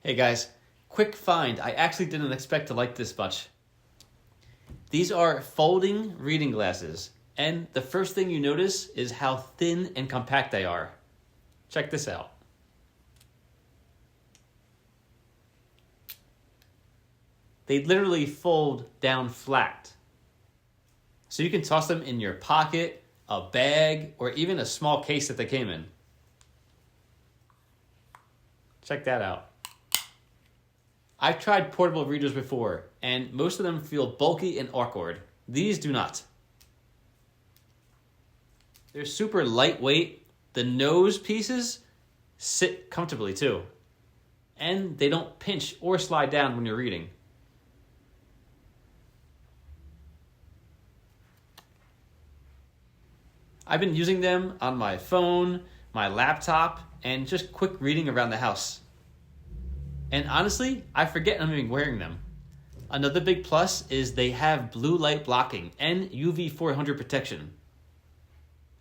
Hey guys, quick find. I actually didn't expect to like this much. These are folding reading glasses, and the first thing you notice is how thin and compact they are. Check this out. They literally fold down flat. So you can toss them in your pocket, a bag, or even a small case that they came in. Check that out. I've tried portable readers before, and most of them feel bulky and awkward. These do not. They're super lightweight. The nose pieces sit comfortably too. And they don't pinch or slide down when you're reading. I've been using them on my phone, my laptop, and just quick reading around the house. And honestly, I forget I'm even wearing them. Another big plus is they have blue light blocking and UV 400 protection,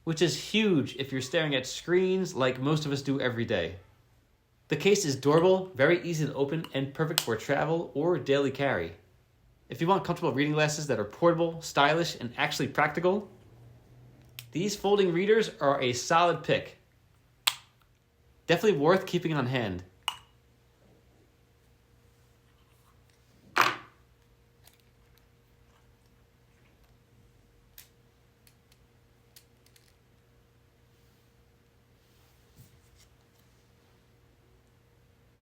which is huge if you're staring at screens like most of us do every day. The case is durable, very easy to open, and perfect for travel or daily carry. If you want comfortable reading glasses that are portable, stylish, and actually practical, these folding readers are a solid pick. Definitely worth keeping on hand.